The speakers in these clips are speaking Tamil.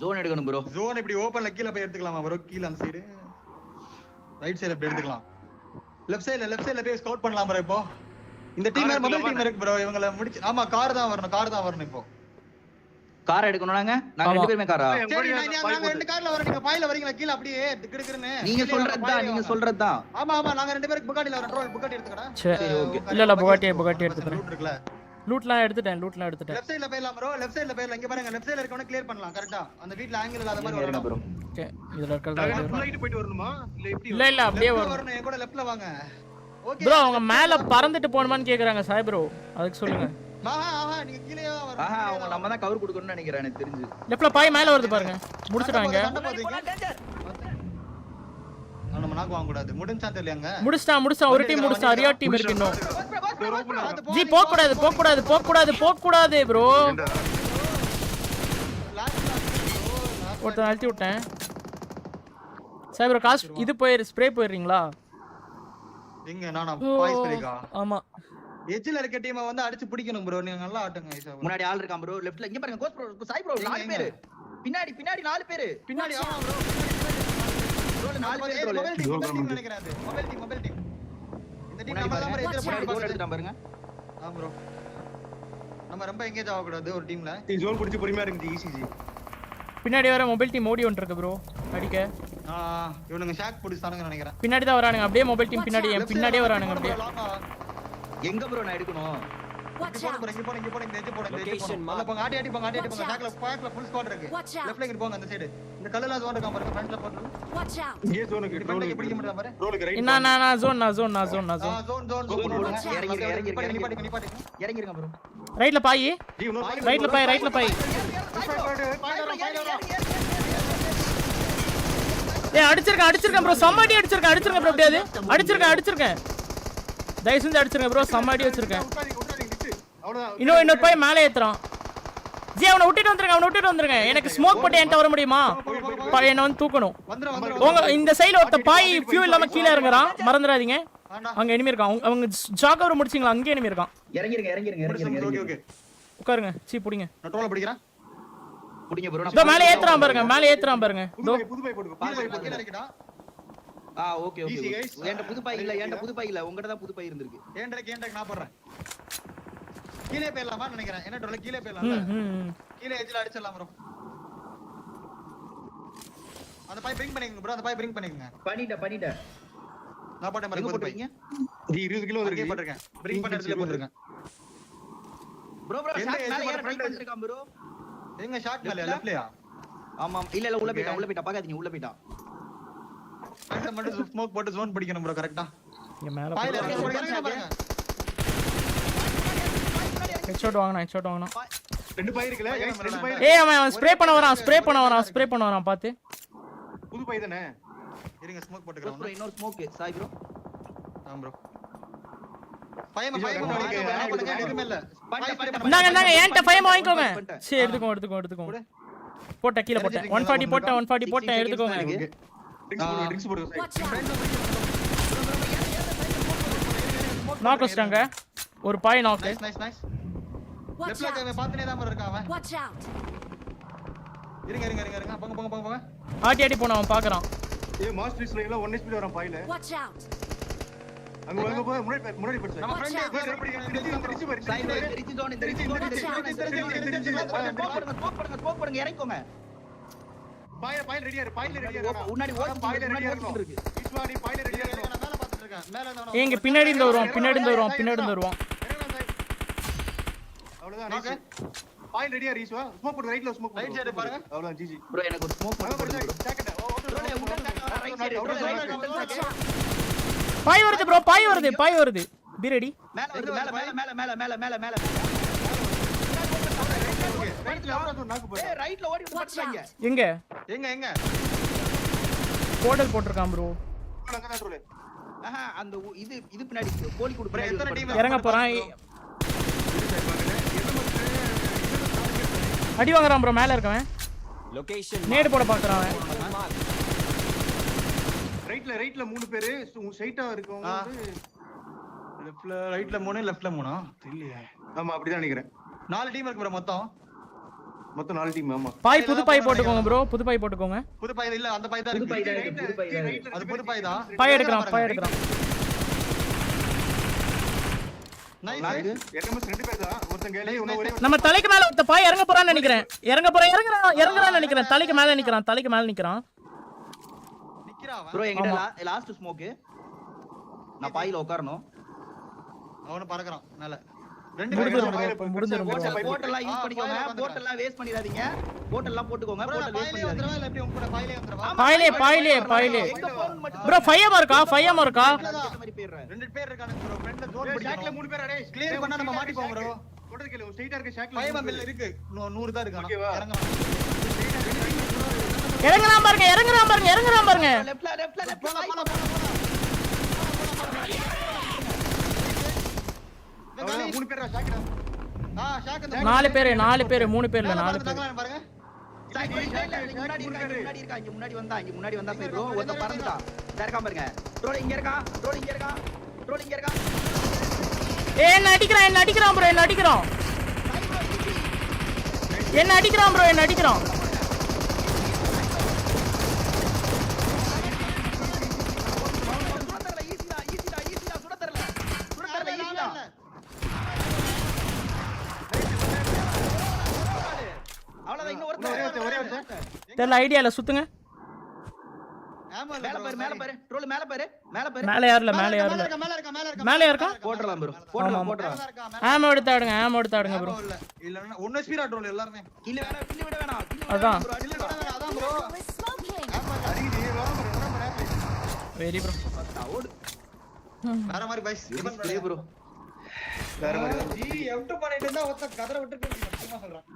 ஜோன் எடுக்கணும் ப்ரோ. ஜோன் இப்படி ஓபன்ல கீழ போய் எடுத்துக்கலாமா ப்ரோ? கீழ அந்த சைடு ரைட் சைடுல போய் எடுத்துக்கலாம். லெஃப்ட் சைடுல போய் ஸ்கவுட் பண்ணலாம் ப்ரோ. இப்போ இந்த டீம் மொபைல் டீம் இருக்கு ப்ரோ. இவங்கள முடிச்சு ஆமா கார் தான் வரணும் இப்போ. கார் எடுக்கணும் நாங்க ரெண்டு பேருமே காரா? சரி நாங்க ரெண்டு கார்ல வரோம். நீங்க பாயில வரீங்களா கீழ அப்படியே கிடுகிடுன்னு? நீங்க சொல்றதுதான். ஆமா நாங்க ரெண்டு பேருக்கு புகாட்டில வரோம். ரோல் புகாட்டி எடுத்துக்கடா. சரி ஓகே. இல்ல புகாட்டி எடுத்துறேன். லூட் இருக்குல. லூட்லாம் எடுத்துட்டேன். லெஃப்ட் சைடுல போய்லாம் ப்ரோ. லெஃப்ட் சைடுல போய்லாம். இங்க பாருங்க லெஃப்ட் சைடுல இருக்கவன கிளியர் பண்ணலாம் கரெக்ட்டா. அந்த வீட்ல ஆங்கிள் இல்லாத மாதிரி வரணும் ப்ரோ. ஓகே. இதுல இருக்கறதா ஃபுல் போயிட்டு வரணுமா? இல்ல எப்படி? இல்ல அப்படியே வரணும். என் கூட லெஃப்ட்ல வாங்க. ஓகே. ப்ரோ அவங்க மேல பறந்துட்டு போணுமான்னு கேக்குறாங்க சாய் ப்ரோ. அதுக்கு சொல்லுங்க. நீங்க கீழயே வரணும். அவங்க நம்ம தான் கவர் கொடுக்கணும்னு நினைக்கிறேன் எனக்கு தெரிஞ்சு. லெஃப்ட்ல பாய் மேல வருது பாருங்க. முடிச்சிட்டாங்க. நம்ம நாக்கு வாங்க கூடாது. முடிஞ்சா தெரியலங்க. முடிச்சா ஒரு டீம் முடிச்சா. ரியா டீம் இருக்கு இன்னும். ஜி போக கூடாது ப்ரோ. ஒருத்தன் அழுத்தி விட்டேன். சாய் ப்ரோ காஸ்ட் இது ஸ்ப்ரே போயிடுறீங்களா? எங்க நானா பாய் ஸ்ப்ரேக்கா? ஆமா. எட்ஜ்ல இருக்க டீமை வந்து அடிச்சு பிடிக்கணும் ப்ரோ. நீங்க நல்லா ஆட்டுங்க ஐசா. முன்னாடி ஆள் இருக்கான் ப்ரோ. லெஃப்ட்ல இங்க பாருங்க கோஸ் ப்ரோ. சாய் ப்ரோ 4 பேர். பின்னாடி 4 பேர். பின்னாடி ஆமா ப்ரோ. ப்ரோ 4 பேர் ப்ரோ. மொபைல் டீம் நினைக்கிறாரு. Mobile team. இந்த டீம் நம்ம தான் ப்ரோ எட்ஜ்ல போய் கோல் எடுத்துட்டான் பாருங்க. ஆ ப்ரோ. நம்ம ரொம்ப எங்கேஜ் ஆக கூடாது ஒரு டீம்ல. டீம் ஜோன் பிடிச்சு பொறுமையா இருக்கு ஈஸிஜி. பின்னாடி வர மொபைல் டீம் ஓடி வந்துருக்கு ப்ரோ. அடிக்க. இவனுங்க ஷாக் புடிச்சானுங்க நினைக்கிறேன். பின்னாடி தான் வரானுங்க. அப்படியே மொபைல் டீம் பின்னாடியே வரானுங்க அப்படியே. எங்க ப்ரோ நான் எடுக்கணும்? இங்க போங்க இந்த எட்ஜ் போடுங்க. அங்க போங்க ஆடி போங்க. ஷாக்ல ஃபுல் ஸ்குவாட் இருக்கு. லெஃப்ட்ல இங்க போங்க அந்த சைடு. இந்த கல்லல ஜோன் இருக்கான் பாருங்க. ஃப்ரண்ட்ல போட்டு. Watch out. இங்கே ஜோனுக்கு ஃப்ரண்ட்ல பிடிக்க முடியல பாரு. ரோலுக்கு ரைட். நான் ஜோன். இறங்கிருங்க ப்ரோ. ரைட்ல பாய். ரைட்ல பாய். ஏய் அடிச்சிருக்கேன் ப்ரோ. சம்மாடி அடிச்சிருக்கேன் ப்ரோ. அப்படியே அடிச்சிருக்கேன். தயவு செஞ்சு அடிச்சிருங்க ப்ரோ. சம்மாடி வச்சிருக்கேன். இன்னொரு பாய் மேலே ஏத்துறான். ஜி அவனை விட்டுட்டு வந்துருங்க. எனக்கு ஸ்மோக் போட்டு என்கிட்ட வர முடியுமா? என்ன வந்து தூக்கணும். உங்க இந்த சைடுல ஒருத்த பாய் ஃபியூல் இல்லாம கீழே இறங்குறான். மறந்துடாதீங்க. அங்க எனிமி இருக்கான். அவங்க ஜாகவர் முடிச்சிங்களா? அங்கே எனிமி இருக்கான். இறங்கிருங்க. ஓகே உட்காருங்க. சீ புடிங்க. நான் டோல பிடிக்கிறேன். புடிங்க ப்ரோ. இதோ மேலே ஏத்துறான் பாருங்க. இதோ புது பை போடுங்க. கீழ இருக்கடா. ஓகே. ஏன்ட புது பாய் இல்ல. உங்ககிட்ட தான் புது பாய் இருந்திருக்கு. ஏண்டக்கு நான் போடுறேன். கீழே போயிடலாமா நினைக்கிறேன். என்ன டோல கீழே போயிடலாம்ல. கீழே எட்ஜ்ல அடிச்சிடலாம் ப்ரோ. அந்த பாய் பிரிங் பண்ணிக்கங்க ப்ரோ. பண்ணிட்டேன். நான் போட்டேன் பாருங்க. எங்க போறீங்க? ஜி 20 கிலோ இருக்கு போட்டுருக்கேன். பிரிங் பண்ண இடத்துல போட்டுருக்கேன். ப்ரோ ஷாட் மேல ஏற ட்ரை பண்ணிருக்கான் ப்ரோ. எங்க ஷாட் மேல லெஃப்ட்லயா? ஆமா இல்ல உள்ள போய்டா பாக்காதீங்க. உள்ள போய்டா. அந்த மட்டும் ஸ்மோக் போட்டு ஜோன் பிடிக்கணும் ப்ரோ கரெக்ட்டா. இங்க மேல பாயில இறங்க பாருங்க. ஹெட்ஷாட் வாங்குனா. ரெண்டு பை இருக்குல. ரெண்டு பை. ஏய் அவன் ஸ்ப்ரே பண்ண வரான் பாத்து. புது பை தானே. இருங்க ஸ்மோக் போட்டுக்கறேன். ப்ரோ இன்னொரு smoke Sai bro. Bro. If I'm பண்ணுங்க. எதுமே இல்ல. நாங்க ஏன்ட்ட ஃபைம் வாங்கிக்கோங்க. சரி எடுத்துக்கோங்க. போட்ட கீழ போட்டேன். 140 போட்டேன் எடுத்துக்கோங்க. ட்ரிங்க்ஸ் போடுங்க. நாக் வச்சிட்டாங்க. ஒரு பாய் நாக். நைஸ். லெஃப்ட்ல அவன் பாத்துனே தான் இருக்கான் அவன். Watch out. இருங்க. போங்க. ஆட்டி போன அவன் பாக்குறான். ஏய் மாஸ்டர் ஸ்லைவ்ல 1 HP வரான் பாயில. Watch out. அங்க போய் முன்னாடி போடு. நம்ம ஃப்ரெண்ட் சாய் தெரிஞ்சு ஜோன் ஸ்மோக் போடுங்க இறங்கிக்கோங்க. பாயில ரெடியா இரு. முன்னாடி பாயில ரெடியா இருக்கு. ஈஸ்வாடி பாயில ரெடியா இரு. நான் மேல பாத்துட்டு இருக்கேன். மேல இருந்து ஏங்க பின்னாடி இருந்து வருவான். அவ்வளவுதான். பாயில ரெடியா ஈஸ்வா. ஸ்மோக் போடு. ரைட்ல ஸ்மோக் போடு. ரைட் சைடு பாருங்க. அவ்வளவுதான் ஜிஜி. ப்ரோ எனக்கு ஒரு ஸ்மோக் போடுங்க. பாய் வருது. Be ready. மேல ரைட்ல ஓடி வந்து படுறாங்க. எங்க போர்டல் போட்டுருக்கான் ப்ரோ. அந்த இது பின்னாடி கோலி குடு பின்னாடி இறங்க போறான். அடி வாங்குறான் ப்ரோ. மேல இருக்கவன் லொகேஷன் நேடு போட பாக்குறான் அவன். ரைட்ல 3 பேரு ஸ்ட்ரைட்டா இருக்கவங்க ரைட்ல 3 லெஃப்ட்ல 3 தெரியலையே. ஆமா அப்படிதான் நினைக்கிறேன். 4 டீம் இருக்கு ப்ரோ மொத்தம். மொத்தம் 4 டீம் ஆமா. பாய் புது பாய் போட்டுக்கோங்க ப்ரோ, புது பாய் போட்டுக்கோங்க. புது பாய் இல்ல, அந்த பாய் தான் புது பாய் தான் இருக்கு. இருக்கு, புது பாய் தான் இருக்கு. அது புது பாய் தான். பாய் எடுக்கறான், பாய் எடுக்கறான். நைஸ். எக்கமஸ் 2 பேர் தான். ஒருத்தன் கேளே இன்னும் ஒரே நம்ம தலைக்கு மேல ஒருத்த பாய் இறங்க போறான்னு நினைக்கிறேன். இறங்குறான்னு நினைக்கிறேன். தலைக்கு மேல நிக்கறான், தலைக்கு மேல நிக்கறான். நிக்கறா அவன். ப்ரோ என்கிட்ட லாஸ்ட் ஸ்மோக். நான் பாயில உட்காரணும். அவன பறக்கறான் மேல. முடிஞ்சிரும் bro. போட்டெல்லாம் யூஸ் பண்ணிக்கோங்க. போட்டெல்லாம் வேஸ்ட் பண்ணிடாதீங்க. போட்டெல்லாம் போட்டுக்கோங்க. போட்டல் வேஸ்ட் பாயிலே வந்துறவா பண்ணிடாதீங்க. இல்ல எப்படி உங்க கூட பாயிலே வந்துறவா? பாயிலே. எங்க போன் மட்டும் ப்ரோ ஃபையமா இருக்கா? அந்த மாதிரி போயிடுறேன். 2 பேர் இருக்கானுங்க ப்ரோ. ஃப்ரண்ட்ல ஜோன் ஷாக்ல பிடிக்கணும். 3 பேர் அடே. கிளியர் பண்ணா நம்ம மாட்டிப்போம் ப்ரோ. சொல்றது கேளு. ஸ்ட்ரைட்டா இருக்க ஷாக்ல. ஃபைவ் மம்பிள் இருக்கு. 100 தான் இருக்கானா. ஓகேவா? இறங்கலாம். இறங்குறான் பாருங்க. லெஃப்ட்ல போலாம். அவ்வளவுதான் 3 பேர் ஷாக்ல. ஷாக் 4 பேர் 3 பேர் 4 பேர். பாருங்க. முன்னாடி வந்தா சரி ப்ரோ. ஒருத்த பறந்துட்டான். இருக்கான் பாருங்க. ட்ரோல் இங்க இருக்கான். என்ன அடிக்கிறான் ப்ரோ, என்ன அடிக்கிறான். தெரியல, ஐடியா இல்ல, சுத்துங்க. மேல பாரு. ட்ரோல் மேல பாரு. மேல யாருல மேல இருக்கா? போட்றலாம் ப்ரோ. போட்றலாம். ஆமோ எடுத்தாடுங்க ப்ரோ. இல்ல இல்ல ஒன்னு ஸ்பீரா ட்ரோல் எல்லாரும் கில் விட வேணாம். அதான். அதான் ப்ரோ. Very bro. ஓடு. வேற மாதிரி பைஸ் ப்ளே ப்ரோ. வேற மாதிரி. ஜி எஃப்2 பண்ணிட்டு இருந்தா ஒருத்த கதற விட்டு சும்மா சொல்றான்.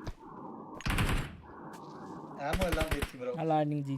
ஆமோ எல்லாம் பேசி ப்ரோ. நல்லா நீ ஜி